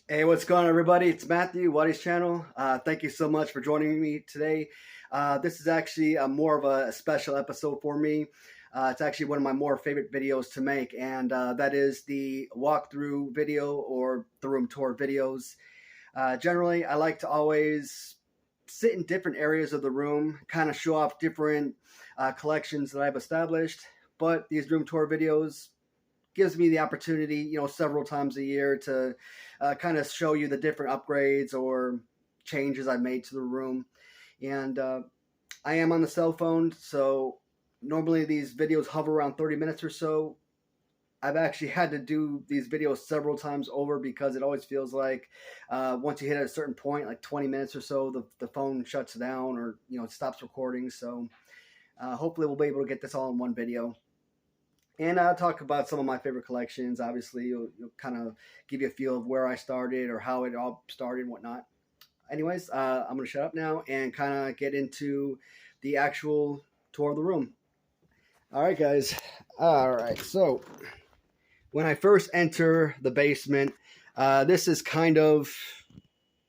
Hey, what's going on, everybody? It's Matthew, Watty's channel. Thank you so much for joining me today. This is actually more of a special episode for me. It's actually one of my more favorite videos to make, and that is the walkthrough video or the room tour videos. Generally, I like to always sit in different areas of the room, kind of show off different collections that I've established, but these room tour videos gives me the opportunity, several times a year to kind of show you the different upgrades or changes I've made to the room. And I am on the cell phone, so normally these videos hover around 30 minutes or so. I've actually had to do these videos several times over because it always feels like once you hit a certain point, like 20 minutes or so, the phone shuts down or, it stops recording. So hopefully we'll be able to get this all in one video. And I'll talk about some of my favorite collections. Obviously, you'll kind of give you a feel of where I started or how it all started and whatnot. Anyways, I'm going to shut up now and kind of get into the actual tour of the room. All right, guys. All right. So when I first enter the basement, this is kind of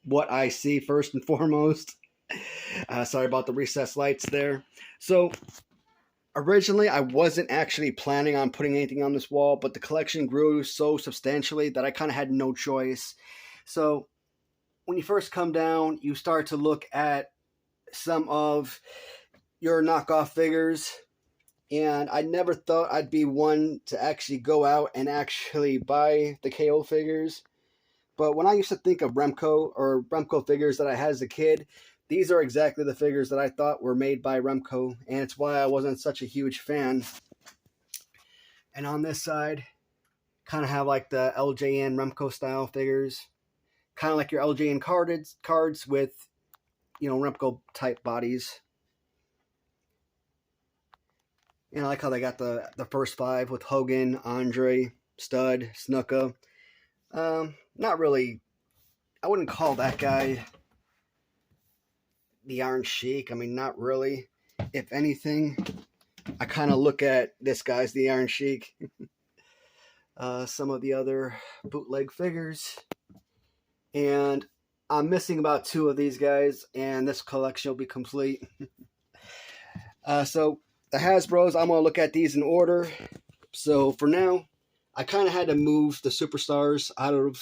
what I see first and foremost. Sorry about the recessed lights there. So originally, I wasn't actually planning on putting anything on this wall, but the collection grew so substantially that I kind of had no choice. So when you first come down, you start to look at some of your knockoff figures. And I never thought I'd be one to actually go out and actually buy the KO figures. But when I used to think of Remco figures that I had as a kid, these are exactly the figures that I thought were made by Remco, and it's why I wasn't such a huge fan. And on this side, kind of have like the LJN Remco style figures, kind of like your LJN cards with, Remco type bodies. And I like how they got the first five with Hogan, Andre, Stud, Snuka. Not really, I wouldn't call that guy the Iron Sheik. I mean, not really. If anything, I kind of look at this guy's the Iron Sheik. Some of the other bootleg figures. And I'm missing about two of these guys, and this collection will be complete. So the Hasbros, I'm going to look at these in order. So for now, I kind of had to move the superstars out of,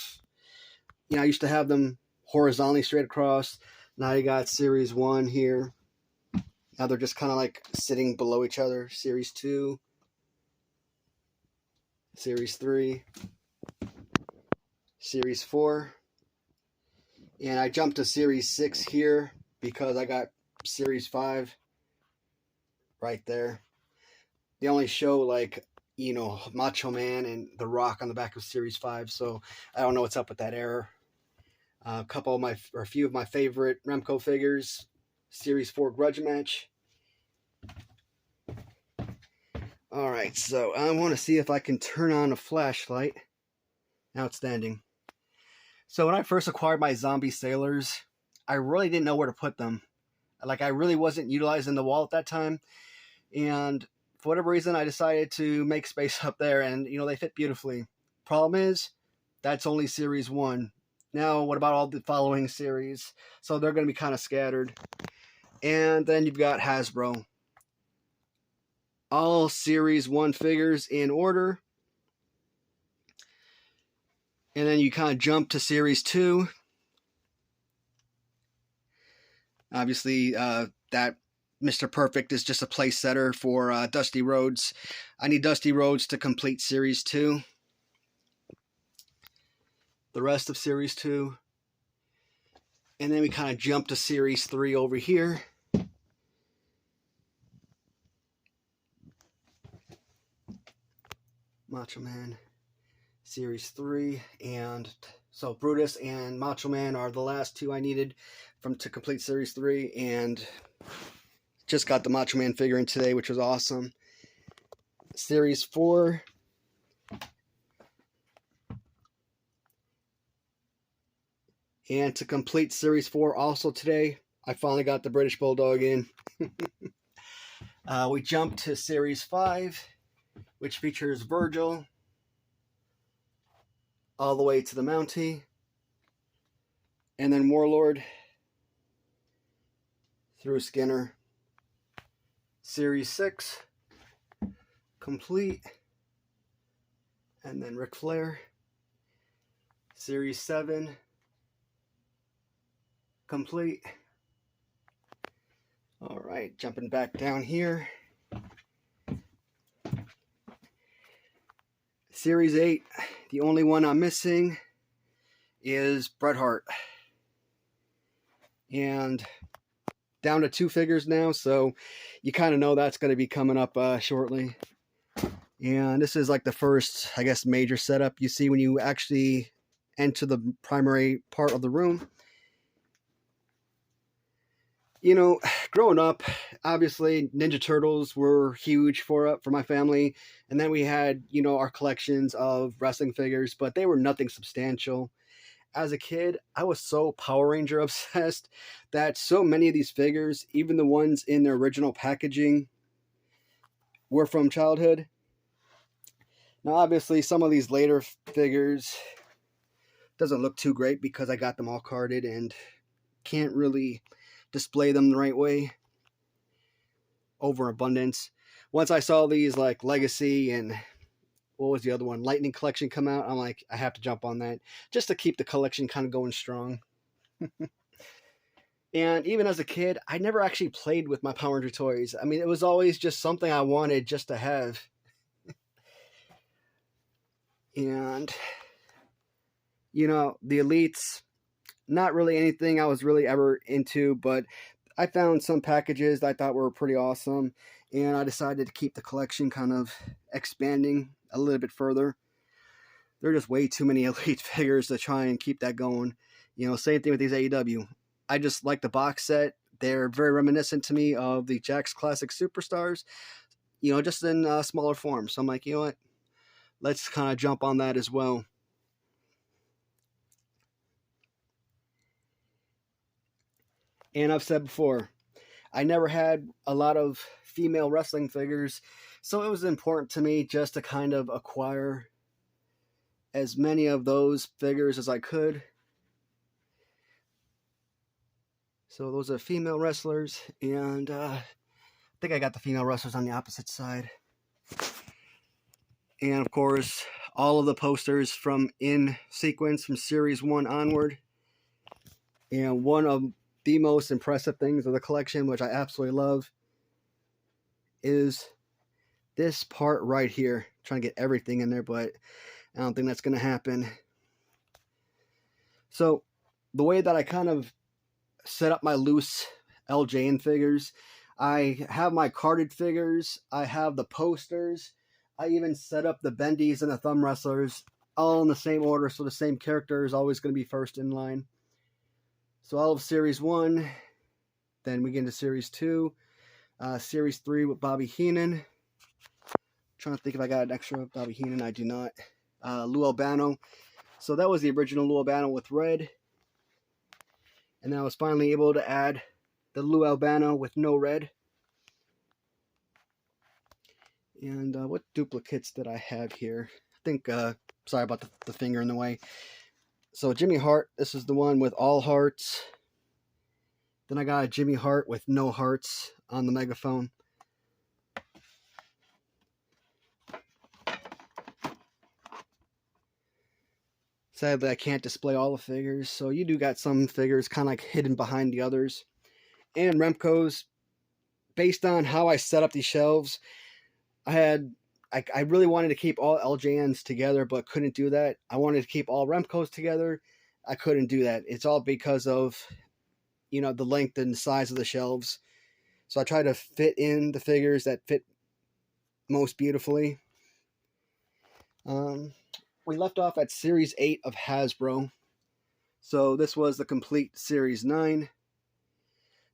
I used to have them horizontally straight across. Now you got Series 1 here. Now they're just kind of like sitting below each other. Series 2. Series 3. Series 4. And I jumped to Series 6 here because I got Series 5 right there. They only show like, Macho Man and The Rock on the back of Series 5. So I don't know what's up with that error. A few of my favorite Remco figures, Series 4 Grudge Match. Alright, so I want to see if I can turn on a flashlight. Outstanding. So when I first acquired my zombie sailors, I really didn't know where to put them. Like, I really wasn't utilizing the wall at that time. And for whatever reason, I decided to make space up there, and, they fit beautifully. Problem is, that's only Series 1. Now, what about all the following series? So they're going to be kind of scattered. And then you've got Hasbro. All Series 1 figures in order. And then you kind of jump to Series 2. Obviously, that Mr. Perfect is just a place setter for Dusty Rhodes. I need Dusty Rhodes to complete Series 2. The rest of Series 2. And then we kind of jump to Series 3 over here. Macho Man, Series 3. And so Brutus and Macho Man are the last two I needed to complete Series 3. And just got the Macho Man figure in today, which was awesome. Series 4. And to complete Series 4 also today, I finally got the British Bulldog in. We jumped to Series 5, which features Virgil all the way to the Mountie. And then Warlord through Skinner. Series 6, complete. And then Ric Flair. Series 7, complete. Alright, jumping back down here. Series 8, the only one I'm missing is Bret Hart. And down to 2 figures now, so you kind of know that's going to be coming up shortly. And this is like the first, I guess, major setup you see when you actually enter the primary part of the room. You know, growing up, obviously Ninja Turtles were huge for my family, and then we had, you know, our collections of wrestling figures, but they were nothing substantial. As a kid, I was so Power Ranger obsessed that so many of these figures, even the ones in their original packaging, were from childhood. Now, obviously, some of these later figures doesn't look too great because I got them all carded and can't really display them the right way. Overabundance. Once I saw these like Legacy and what was the other one, Lightning Collection come out, I'm like, I have to jump on that just to keep the collection kind of going strong. And even as a kid, I never actually played with my Power Ranger toys. I mean, it was always just something I wanted just to have. And, you know, the Elites, not really anything I was really ever into, but I found some packages that I thought were pretty awesome, and I decided to keep the collection kind of expanding a little bit further. There are just way too many Elite figures to try and keep that going. You know, same thing with these AEW. I just like the box set. They're very reminiscent to me of the Jakks Classic Superstars, you know, just in smaller form. So I'm like, you know what? Let's kind of jump on that as well. And I've said before, I never had a lot of female wrestling figures, so it was important to me just to kind of acquire as many of those figures as I could. So those are female wrestlers, and I think I got the female wrestlers on the opposite side. And of course, all of the posters from in sequence from Series 1 onward. And one of the most impressive things of the collection, which I absolutely love, is this part right here. I'm trying to get everything in there, but I don't think that's going to happen. So the way that I kind of set up my loose LJN figures, I have my carded figures, I have the posters, I even set up the bendies and the thumb wrestlers all in the same order, so the same character is always going to be first in line. So all of Series 1, then we get into Series 2, Series 3 with Bobby Heenan. Trying to think if I got an extra Bobby Heenan. I do not. Lou Albano. So that was the original Lou Albano with red. And then I was finally able to add the Lou Albano with no red. And what duplicates did I have here? I think, sorry about the finger in the way. So Jimmy Hart, this is the one with all hearts. Then I got a Jimmy Hart with no hearts on the megaphone. Sadly, I can't display all the figures, so you do got some figures kind of like hidden behind the others. And Remco's, based on how I set up these shelves, I really wanted to keep all LJNs together, but couldn't do that. I wanted to keep all Remco's together. I couldn't do that. It's all because of, you know, the length and size of the shelves. So I try to fit in the figures that fit most beautifully. We left off at Series 8 of Hasbro. So this was the complete Series 9.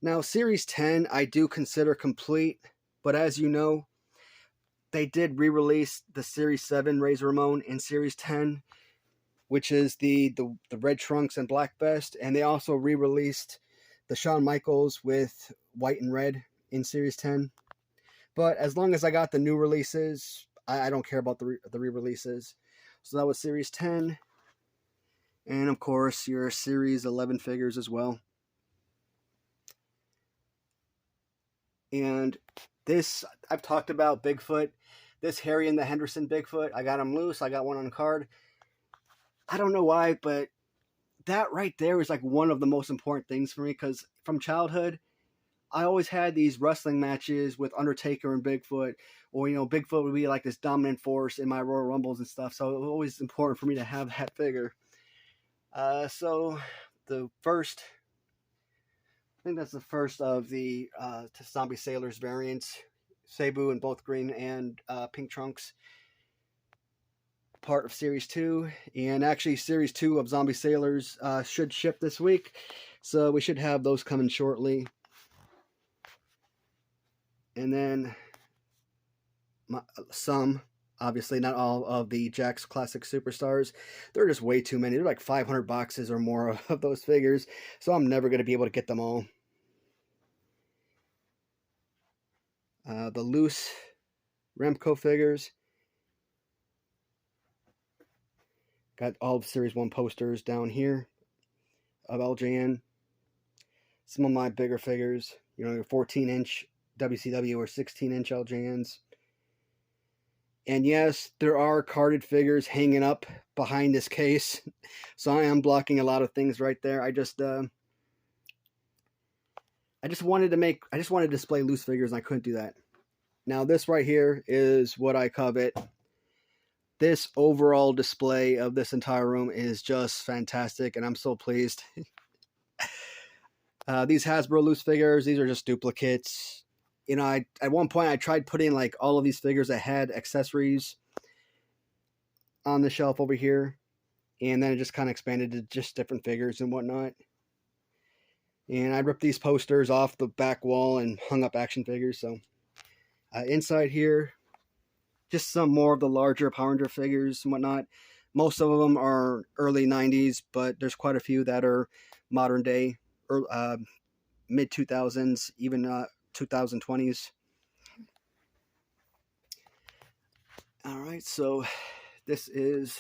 Now, Series 10 I do consider complete, but as you know, they did re-release the Series 7 Razor Ramon in Series 10, which is the red trunks and black vest, and they also re-released the Shawn Michaels with white and red in Series 10. But as long as I got the new releases, I don't care about the re-releases. So that was Series 10. And of course, your Series 11 figures as well. And this, I've talked about Bigfoot. This Harry and the Henderson Bigfoot, I got him loose. I got one on card. I don't know why, but that right there is like one of the most important things for me, because from childhood, I always had these wrestling matches with Undertaker and Bigfoot, or, you know, Bigfoot would be like this dominant force in my Royal Rumbles and stuff. So it was always important for me to have that figure. So the first, I think that's the first of the Zombie Sailors variants, Sabu in both green and pink trunks. Part of Series 2, and actually Series 2 of Zombie Sailors should ship this week, so we should have those coming shortly. And then some, obviously not all, of the Jakks Classic Superstars. There are just way too many. They're like 500 boxes or more of those figures, so I'm never going to be able to get them all. The loose Remco figures. Got all of Series 1 posters down here of LJN. Some of my bigger figures, you know, your 14-inch WCW or 16-inch LJNs. And yes, there are carded figures hanging up behind this case. So I am blocking a lot of things right there. I just wanted to display loose figures, and I couldn't do that. Now this right here is what I covet. This overall display of this entire room is just fantastic, and I'm so pleased. These Hasbro loose figures, these are just duplicates. You know, at one point I tried putting like all of these figures that had accessories on the shelf over here, and then it just kind of expanded to just different figures and whatnot. And I ripped these posters off the back wall and hung up action figures. So inside here, just some more of the larger Power Ranger figures and whatnot. Most of them are early 90s, but there's quite a few that are modern day, mid 2000s, even 2020s. All right, so this is,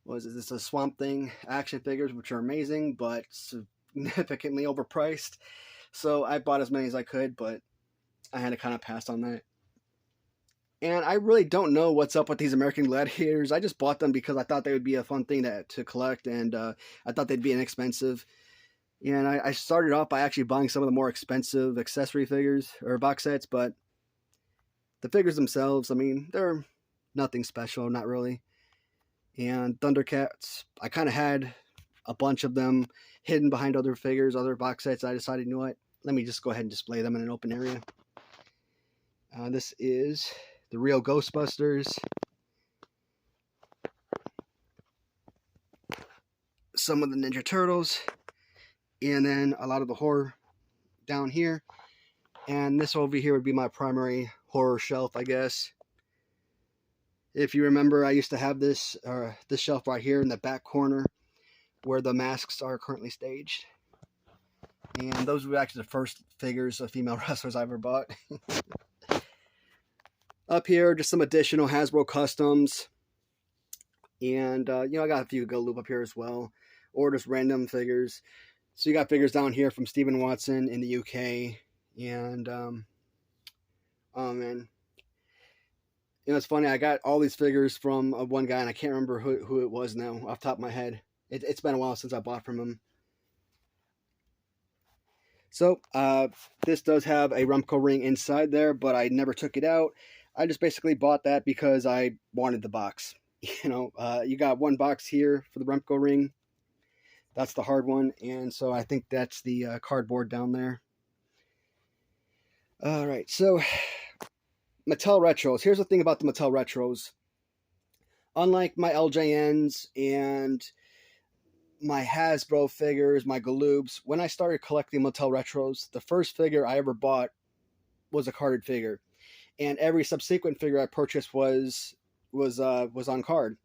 what is this? A Swamp Thing action figures, which are amazing, but significantly overpriced. So I bought as many as I could, but I had to kind of pass on that. And I really don't know what's up with these American Gladiators. I just bought them because I thought they would be a fun thing to collect, and I thought they'd be inexpensive. And I started off by actually buying some of the more expensive accessory figures or box sets, but the figures themselves, I mean, they're nothing special, not really. And Thundercats, I kind of had a bunch of them hidden behind other figures, other box sets. I decided, you know what, let me just go ahead and display them in an open area. This is the real Ghostbusters. Some of the Ninja Turtles. And then a lot of the horror down here. And this over here would be my primary horror shelf, I guess. If you remember, I used to have this shelf right here in the back corner where the masks are currently staged. And those were actually the first figures of female wrestlers I ever bought. Up here, just some additional Hasbro customs. And, you know, I got a few Galoob up here as well. Or just random figures. So you got figures down here from Stephen Watson in the UK. And, oh man. You know, it's funny, I got all these figures from one guy, and I can't remember who it was now, off the top of my head. It's been a while since I bought from him. So, this does have a Remco ring inside there, but I never took it out. I just basically bought that because I wanted the box. You know, you got one box here for the Remco ring. That's the hard one, and so I think that's the cardboard down there. All right, so Mattel Retros. Here's the thing about the Mattel Retros. Unlike my LJNs and my Hasbro figures, my Galoobs, when I started collecting Mattel Retros, the first figure I ever bought was a carded figure. And every subsequent figure I purchased was on card.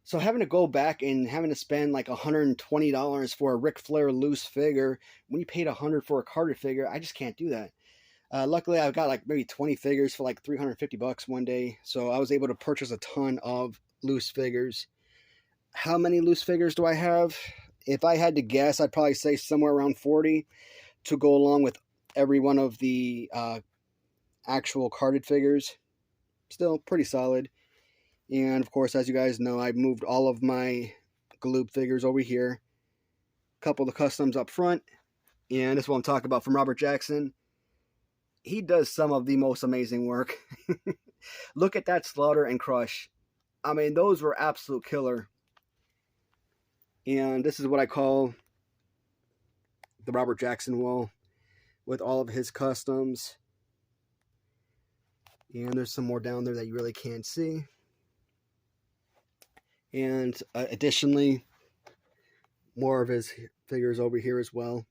So having to go back and having to spend like $120 for a Ric Flair loose figure when you paid $100 for a carded figure, I just can't do that. Luckily, I got like maybe 20 figures for like $350 one day, so I was able to purchase a ton of loose figures. how many loose figures do I have? If I had to guess, I'd probably say somewhere around 40 to go along with every one of the actual carded figures. Still pretty solid. And of course, as you guys know, I moved all of my Galoob figures over here. A couple of the customs up front. And this is what I'm talking about from Robert Jackson. He does some of the most amazing work. Look at that Slaughter and Crush. I mean, those were absolute killer. And this is what I call the Robert Jackson wall with all of his customs. And there's some more down there that you really can't see. And additionally, more of his figures over here as well.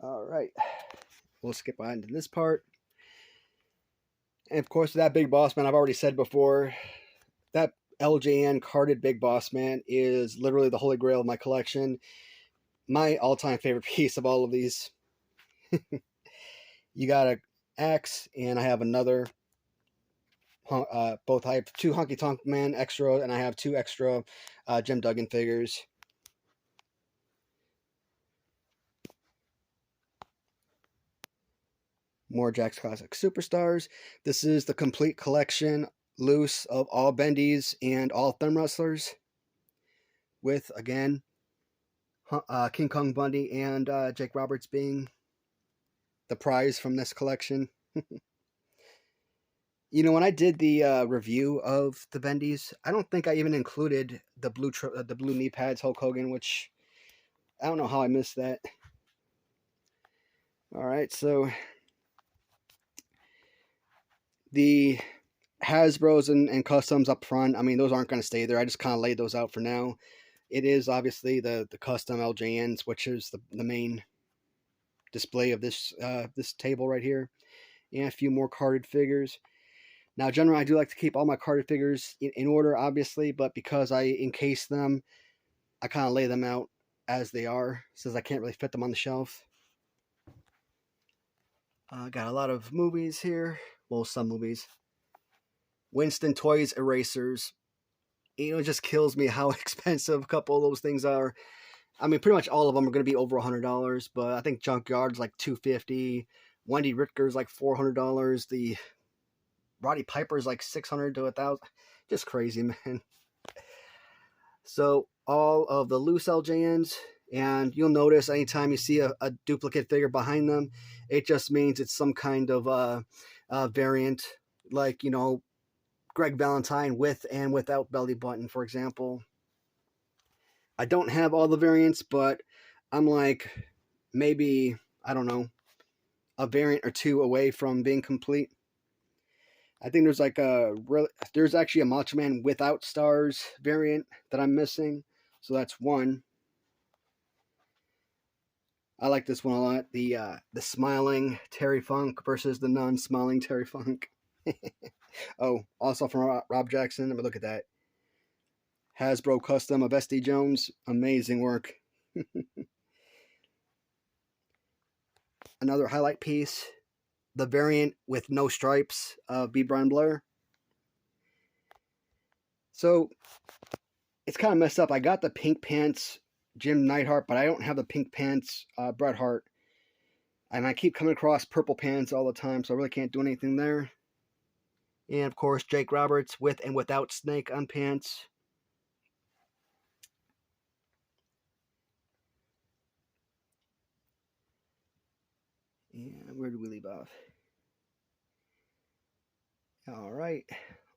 All right, we'll skip on to this part. And of course, that Big Boss Man, I've already said before, that LJN carded Big Boss Man is literally the holy grail of my collection. My all-time favorite piece of all of these. You got a axe, and I have another. Both I have 2 Honky Tonk Man extra, and I have 2 extra Jim Duggan figures. More Jakks Classic Superstars. This is the complete collection, loose, of all bendies and all thumb wrestlers. With, again, King Kong Bundy and Jake Roberts being the prize from this collection. You know, when I did the review of the bendies, I don't think I even included the blue knee pads Hulk Hogan, which I don't know how I missed that. All right, so the Hasbros and customs up front, I mean, those aren't going to stay there. I just kind of laid those out for now. It is obviously the custom LJNs, which is the main display of this this table right here, and a few more carded figures. Now, generally, I do like to keep all my carded figures in order, obviously, but because I encase them, I kind of lay them out as they are, since I can't really fit them on the shelf. Got a lot of movies here. Well, some movies. Winston Toys erasers. You know, it just kills me how expensive a couple of those things are. I mean, pretty much all of them are going to be over $100, but I think Junkyard's like $250. Wendy Ritger's like $400. The Roddy Piper's like $600 to $1,000. Just crazy, man. So all of the loose LJNs, and you'll notice anytime you see a duplicate figure behind them, it just means it's some kind of variant, like, you know, Greg Valentine with and without belly button, for example. I don't have all the variants, but I'm like maybe, I don't know, a variant or two away from being complete. I think there's like there's actually a Macho Man without stars variant that I'm missing. So that's one. I like this one a lot. The smiling Terry Funk versus the non-smiling Terry Funk. Oh, also from Rob Jackson. Let me look at that. Hasbro custom of SD Jones. Amazing work. Another highlight piece. The variant with no stripes of B. Brian Blair. So it's kind of messed up. I got the pink pants Jim Neidhart, but I don't have the pink pants Bret Hart. And I keep coming across purple pants all the time, so I really can't do anything there. And of course, Jake Roberts with and without snake on pants. And where do we leave off? All right.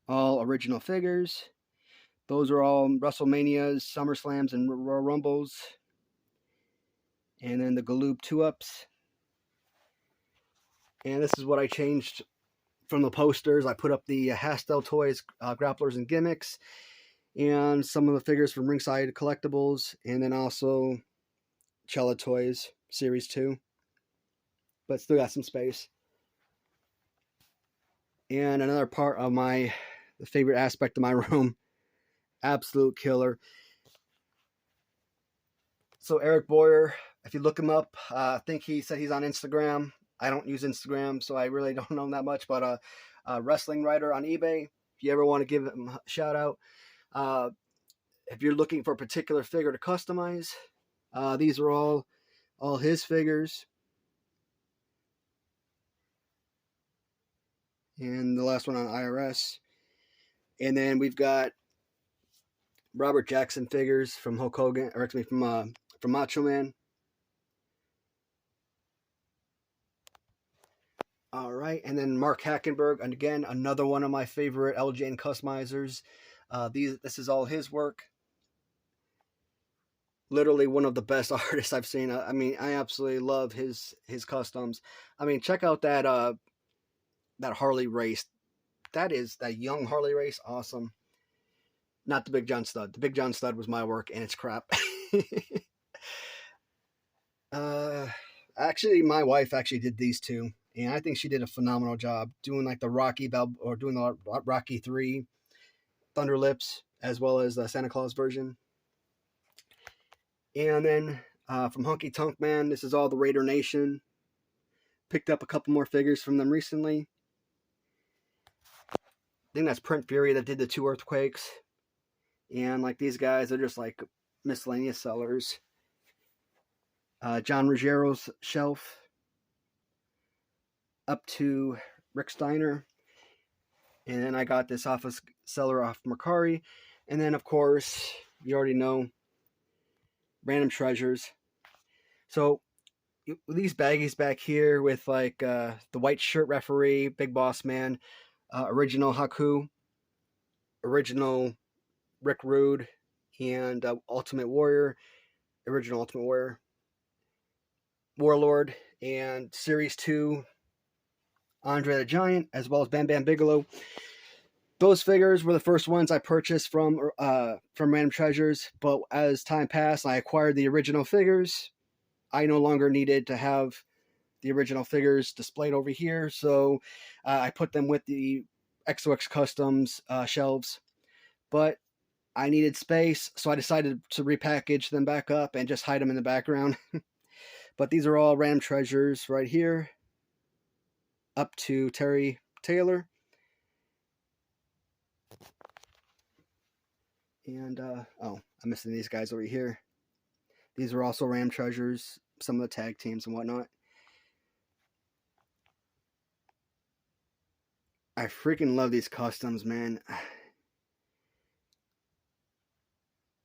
All original figures. Those are all WrestleManias, SummerSlams, and Royal Rumbles. And then the Galoob 2-ups. And this is what I changed from the posters. I put up the Hasbro Toys, grapplers, and gimmicks. And some of the figures from Ringside Collectibles. And then also Cella Toys Series 2. But still got some space. And another part of my favorite aspect of my room. Absolute killer. So Eric Boyer, if you look him up, I think he said he's on Instagram. I don't use Instagram, so I really don't know him that much. But wrestlingwriter on eBay. If you ever want to give him a shout out, if you're looking for a particular figure to customize, these are all his figures. And the last one on IRS. And then we've got Robert Jackson figures from Hulk Hogan, or excuse me, from Macho Man. All right, and then Mark Hackenberg, and again another one of my favorite LJN customizers. This is all his work. Literally one of the best artists I've seen. I mean, I absolutely love his customs. I mean, check out that Harley race. That young Harley race, awesome. Not the Big John Stud. The Big John Stud was my work, and it's crap. Actually, my wife actually did these two, and I think she did a phenomenal job doing like the Rocky doing the Rocky 3 Thunder Lips, as well as the Santa Claus version. And then from Honky Tonk Man, this is all the Raider Nation. Picked up a couple more figures from them recently. I think that's Print Fury that did the 2 earthquakes. And like these guys are just like miscellaneous sellers. John Ruggiero's shelf. Up to Rick Steiner. And then I got this office seller off Mercari. And then of course, you already know, Random Treasures. So these baggies back here with like the white shirt referee, Big Boss Man, original Haku, original Rick Rude, and Ultimate Warrior, original Ultimate Warrior, Warlord, and Series 2, Andre the Giant, as well as Bam Bam Bigelow. Those figures were the first ones I purchased from Random Treasures, but as time passed, I acquired the original figures. I no longer needed to have the original figures displayed over here, so I put them with the XOX Customs shelves. But I needed space, so I decided to repackage them back up and just hide them in the background. But these are all Random Treasures right here, up to Terry Taylor. And, I'm missing these guys over here. These are also Random Treasures, some of the tag teams and whatnot. I freaking love these customs, man.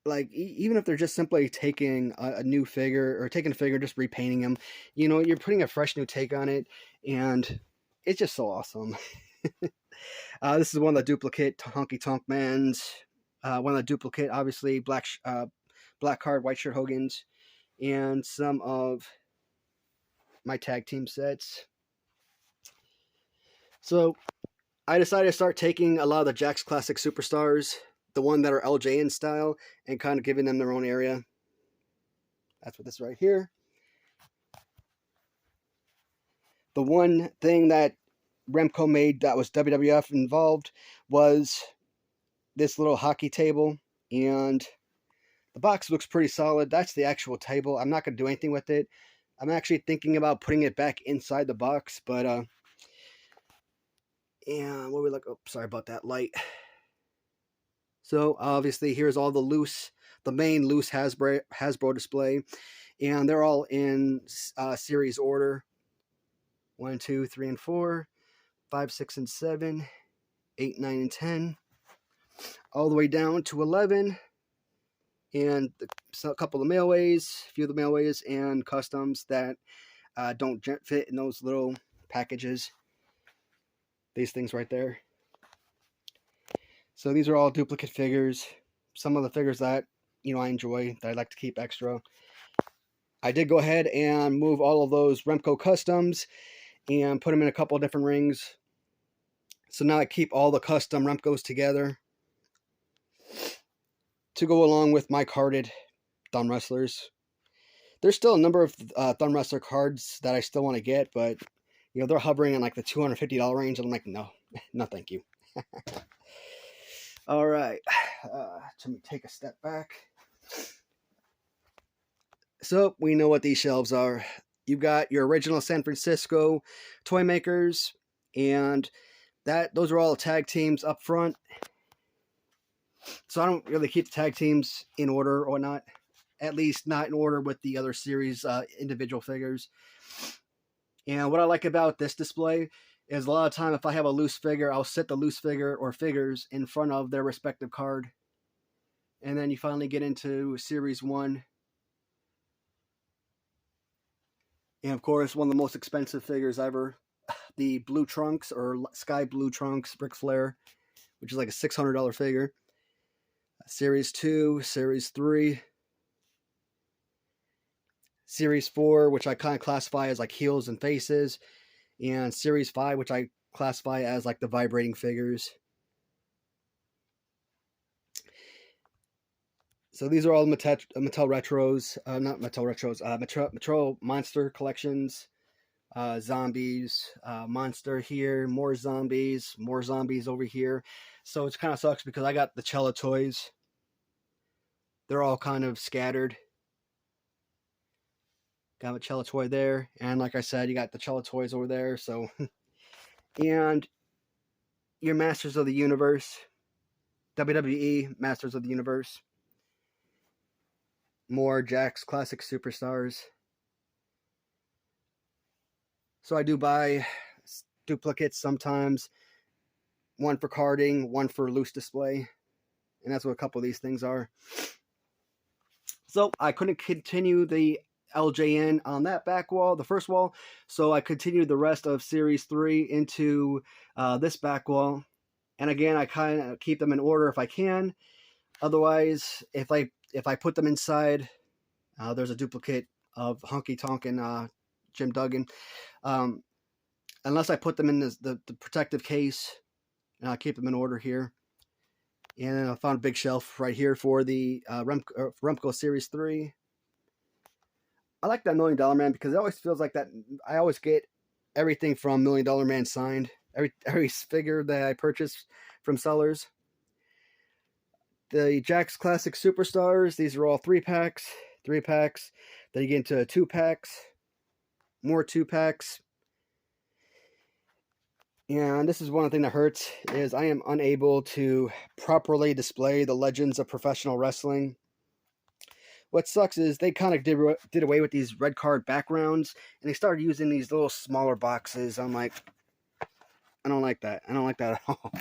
Like, even if they're just simply taking a new figure, or taking a figure, just repainting them, you know, you're putting a fresh new take on it, and it's just so awesome. This is one of the duplicate Honky Tonk Mans. One of the duplicate, obviously, black card, white shirt Hogans, and some of my tag team sets. So I decided to start taking a lot of the Jakks Classic Superstars, the one that are LJN style, and kind of giving them their own area. That's what this is right here. The one thing that Remco made that was WWF involved was this little hockey table, and the box looks pretty solid. That's the actual table. I'm not going to do anything with it. I'm actually thinking about putting it back inside the box, but and what we look, oh, sorry about that light. So obviously here's all the main loose Hasbro display, and they're all in series order. 1, 2, 3, and 4, 5, 6, and 7, 8, 9, and 10, all the way down to 11, and a couple of mailways, a few of the mailways, and customs that don't fit in those little packages. These things right there. So these are all duplicate figures. Some of the figures that, you know, I enjoy, that I like to keep extra. I did go ahead and move all of those Remco customs and put them in a couple of different rings. So now I keep all the custom Remcos together to go along with my carded thumb wrestlers. There's still a number of thumb wrestler cards that I still want to get, but you know, they're hovering in like the $250 range, and I'm like, no, no, thank you. All right, let me take a step back. So we know what these shelves are. you've got your original San Francisco toy makers, and those are all tag teams up front. So I don't really keep the tag teams in order or whatnot. At least not in order with the other series individual figures. And what I like about this display is a lot of time if I have a loose figure, I'll sit the loose figure or figures in front of their respective card. And then you finally get into Series 1. And of course, one of the most expensive figures ever, the Blue Trunks or Sky Blue Trunks Ric Flair, which is like a $600 figure. Series 2, Series 3, Series 4, which I kind of classify as like heels and faces, and Series 5, which I classify as like the vibrating figures. So these are all Mattel Retros, not Mattel Retros, Mattel Monster collections, zombies, monster here, more zombies over here. So it kind of sucks because I got the Cello toys. They're all kind of scattered. Got a Cello toy there, and like I said, you got the Cello toys over there. So, and your Masters of the Universe, WWE Masters of the Universe. More Jakks Classic Superstars. So I do buy duplicates sometimes. One for carding, one for loose display. And that's what a couple of these things are. So I couldn't continue the LJN on that back wall, the first wall. So I continued the rest of Series 3 into this back wall. And again, I kind of keep them in order if I can. Otherwise, if I put them inside, there's a duplicate of Honky Tonk and Jim Duggan. Unless I put them in the protective case, and I keep them in order here. And I found a big shelf right here for the Rumco Series 3. I like that $1 Million Man because it always feels like that. I always get everything from $1 Million Man signed. Every figure that I purchase from sellers. The Jakks Classic Superstars, these are all 3-packs. Then you get into 2-packs. More 2-packs. And this is one thing that hurts, is I am unable to properly display the legends of professional wrestling. What sucks is they kind of did away with these red card backgrounds, and they started using these little smaller boxes. I'm like, I don't like that. I don't like that at all.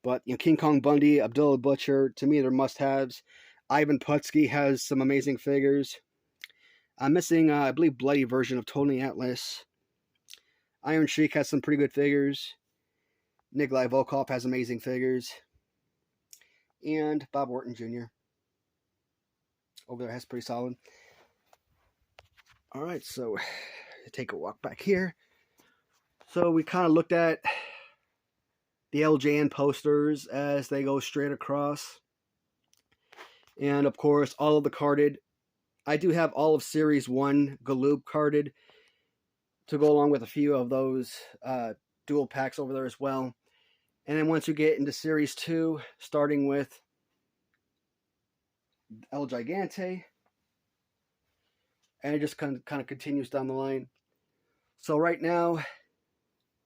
But, you know, King Kong Bundy, Abdullah Butcher, to me, they're must-haves. Ivan Putski has some amazing figures. I'm missing, I believe, Bloody version of Tony Atlas. Iron Sheik has some pretty good figures. Nikolai Volkov has amazing figures. And Bob Orton Jr. over there has pretty solid. Alright, so take a walk back here. So we kind of looked at the LJN posters as they go straight across. And of course, all of the carded. I do have all of Series 1 Galoob carded to go along with a few of those dual packs over there as well. And then once you get into Series 2, starting with El Gigante, and it just kind of continues down the line. So right now,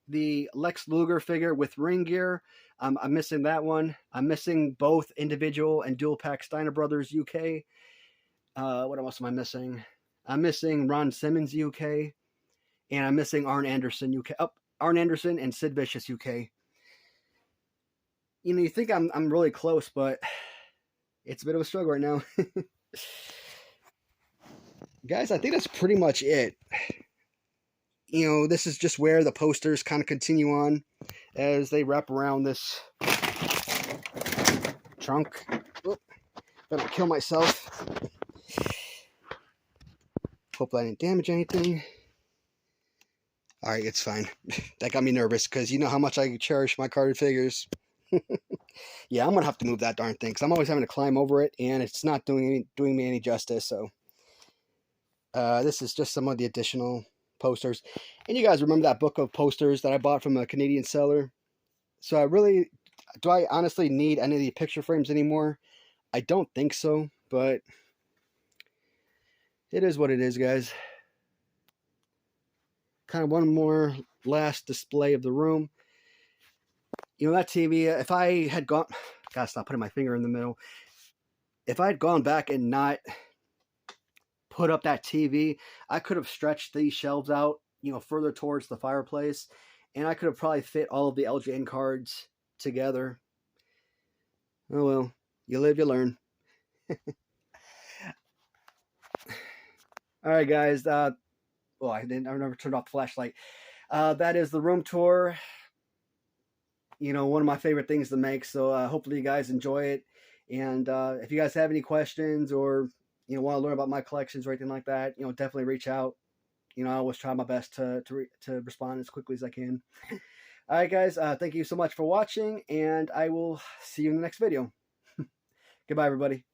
the Lex Luger figure with ring gear, I'm missing that one. I'm missing both individual and dual pack Steiner Brothers UK. What else am I missing? I'm missing Ron Simmons UK. And I'm missing Arn Anderson UK. Oh, Arn Anderson and Sid Vicious UK. You know, you think I'm really close, but it's a bit of a struggle right now. Guys, I think that's pretty much it. You know, this is just where the posters kind of continue on as they wrap around this trunk. Oop, better kill myself. Hope I didn't damage anything. Alright, it's fine. That got me nervous because you know how much I cherish my carded figures. Yeah, I'm going to have to move that darn thing because I'm always having to climb over it and it's not doing me any justice. So this is just some of the additional posters. And you guys remember that book of posters that I bought from a Canadian seller? So do I honestly need any of the picture frames anymore? I don't think so, but it is what it is, guys. kind of one more last display of the room. You know, that TV, if I had gone, gotta stop putting my finger in the middle. If I had gone back and not put up that TV, I could have stretched these shelves out, you know, further towards the fireplace, and I could have probably fit all of the LJN cards together. Oh well, you live, you learn. All right, guys. Well, I never turned off the flashlight. That is the room tour. You know, one of my favorite things to make. So hopefully you guys enjoy it. And if you guys have any questions or, you know, want to learn about my collections or anything like that, you know, definitely reach out. You know, I always try my best to respond as quickly as I can. All right, guys. Thank you so much for watching, and I will see you in the next video. Goodbye, everybody.